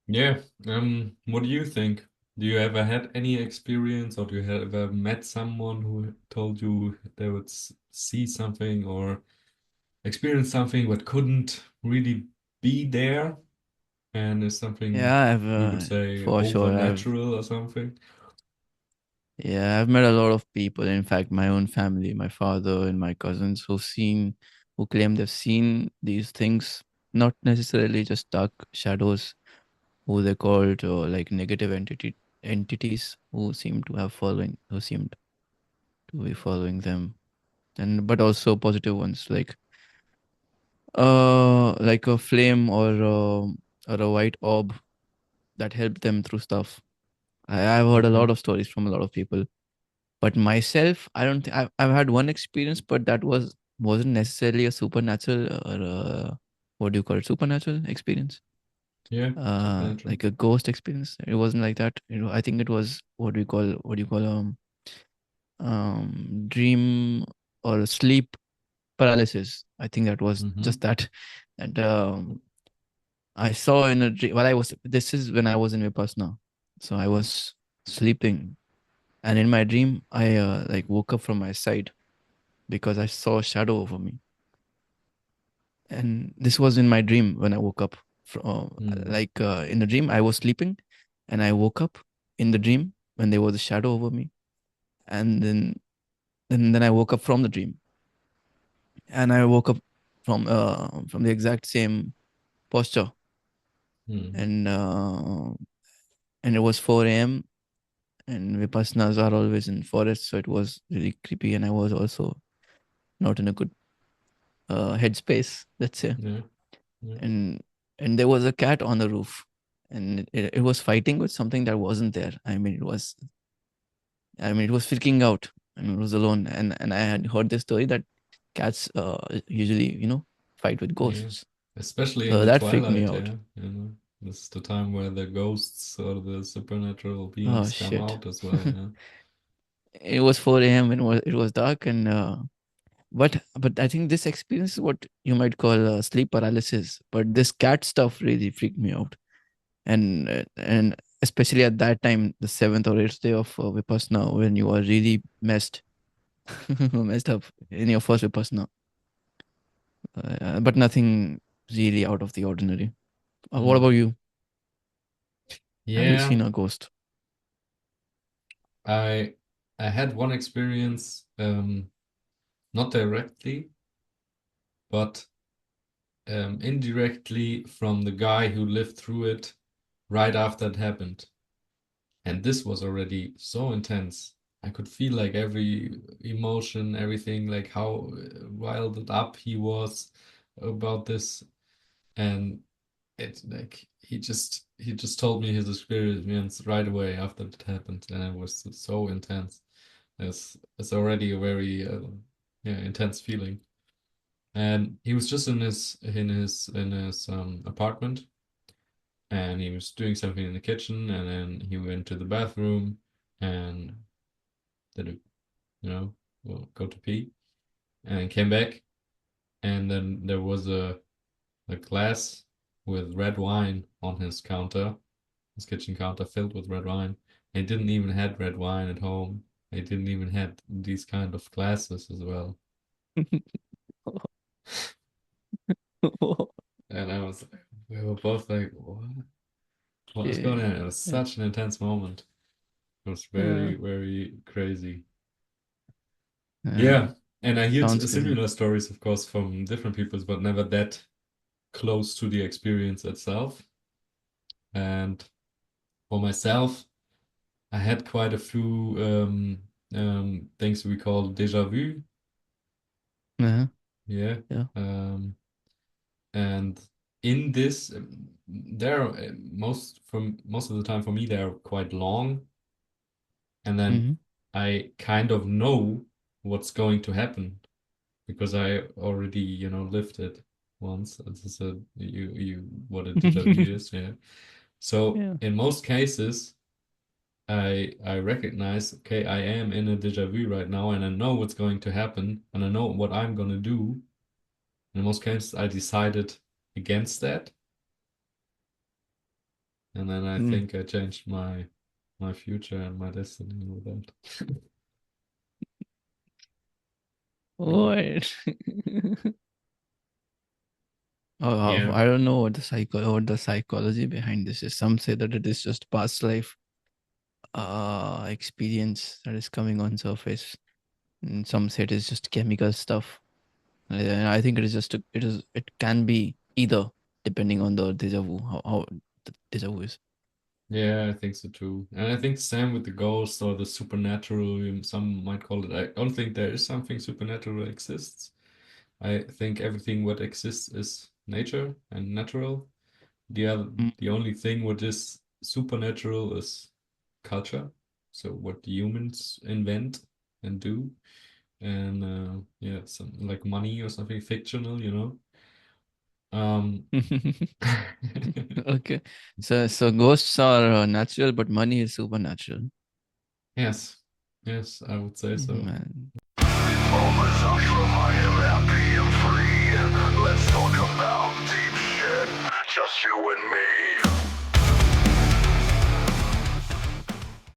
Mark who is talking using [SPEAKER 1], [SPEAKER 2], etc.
[SPEAKER 1] Yeah. What do you think? Do you ever had any experience, or do you have ever met someone who told you they would see something or experience something but couldn't really be there, and is something
[SPEAKER 2] Yeah, I've
[SPEAKER 1] we would say
[SPEAKER 2] for sure.
[SPEAKER 1] overnatural or something?
[SPEAKER 2] I've met a lot of people. In fact, my own family, my father and my cousins who claim they've seen these things, not necessarily just dark shadows, who they called like negative entities who seemed to be following them, and but also positive ones like a flame or a white orb that helped them through stuff. I've heard a
[SPEAKER 1] Okay.
[SPEAKER 2] lot of stories from a lot of people. But myself, I don't think I've had one experience, but that wasn't necessarily a supernatural or what do you call it, supernatural experience,
[SPEAKER 1] Yeah. Supernatural.
[SPEAKER 2] like a ghost experience. It wasn't like that. I think it was what do you call dream or sleep paralysis. I think that was
[SPEAKER 1] Mm-hmm.
[SPEAKER 2] just that, and I saw in a dream. Well, I was. This is when I was in Vipassana, so I was sleeping, and in my dream, I like woke up from my side because I saw a shadow over me. And this was in my dream when I woke up.
[SPEAKER 1] Mm.
[SPEAKER 2] In the dream, I was sleeping and I woke up in the dream when there was a shadow over me. And then I woke up from the dream and I woke up from the exact same posture.
[SPEAKER 1] Mm.
[SPEAKER 2] And and it was 4 a.m. and Vipassanas are always in forests. So it was really creepy. And I was also not in a good headspace, let's say.
[SPEAKER 1] Yeah. Yeah.
[SPEAKER 2] and and there was a cat on the roof, and it was fighting with something that wasn't there. It was freaking out, and it was alone. And I had heard this story that cats usually fight with
[SPEAKER 1] Yeah.
[SPEAKER 2] ghosts.
[SPEAKER 1] Especially in
[SPEAKER 2] So
[SPEAKER 1] the
[SPEAKER 2] that freaked me
[SPEAKER 1] twilight,
[SPEAKER 2] out.
[SPEAKER 1] yeah. This is the time where the ghosts or the supernatural
[SPEAKER 2] Oh
[SPEAKER 1] beings come
[SPEAKER 2] shit.
[SPEAKER 1] out as well, yeah.
[SPEAKER 2] It was 4 a.m. and it was dark. And but I think this experience is what you might call sleep paralysis, but this cat stuff really freaked me out. And especially at that time, the seventh or eighth day of Vipassana, when you are really messed up in your first Vipassana, but nothing really out of the ordinary. What
[SPEAKER 1] Mm.
[SPEAKER 2] about you? Have you
[SPEAKER 1] Yeah,
[SPEAKER 2] seen a ghost?
[SPEAKER 1] I I had one experience, not directly, but indirectly from the guy who lived through it right after it happened. And this was already so intense. I could feel like every emotion, everything, like how riled up he was about this. And it like he just told me his experience right away after it happened, and it was so intense. It's already a very yeah, intense feeling. And he was just in his apartment, and he was doing something in the kitchen, and then he went to the bathroom and did a, well, go to pee, and then came back, and then there was a glass with red wine on his kitchen counter filled with red wine. He didn't even had red wine at home. He didn't even had these kind of glasses as well. And we were both like, what? What is going
[SPEAKER 2] Yeah.
[SPEAKER 1] on? It was such an intense moment. It was
[SPEAKER 2] Uh,
[SPEAKER 1] very, very crazy.
[SPEAKER 2] uh,
[SPEAKER 1] Yeah. And I heard
[SPEAKER 2] Sounds crazy.
[SPEAKER 1] similar stories, of course, from different people, but never that close to the experience itself. And for myself, I had quite a few things we call déjà vu.
[SPEAKER 2] Uh-huh.
[SPEAKER 1] Yeah.
[SPEAKER 2] Yeah.
[SPEAKER 1] Um, and in this, they're most of the time for me, they're quite long. And then
[SPEAKER 2] Mm-hmm.
[SPEAKER 1] I kind of know what's going to happen because I already, lived it once. This is what a déjà vu is, yeah. So
[SPEAKER 2] Yeah.
[SPEAKER 1] in most cases, I recognize, okay, I am in a déjà vu right now, and I know what's going to happen, and I know what I'm gonna do. And in most cases, I decided against that. And then I
[SPEAKER 2] Mm.
[SPEAKER 1] think I changed my future and my destiny with that.
[SPEAKER 2] What?
[SPEAKER 1] Yeah.
[SPEAKER 2] I don't know what the psychology behind this is. Some say that it is just past life experience that is coming on surface. And some say it is just chemical stuff. And I think it is just it can be either depending on the deja vu, how the deja vu is.
[SPEAKER 1] Yeah, I think so too. And I think same with the ghost or the supernatural, some might call it. I don't think there is something supernatural exists. I think everything what exists is nature and natural. The only thing what is supernatural is culture. So what humans invent and do. And yeah, some like money or something fictional, you know. Um
[SPEAKER 2] Okay. So ghosts are natural, but money is supernatural.
[SPEAKER 1] yes. Yes, I would say so.
[SPEAKER 2] Man.
[SPEAKER 3] Ashram, I am happy and free. Let's talk about deep shit, just you and me.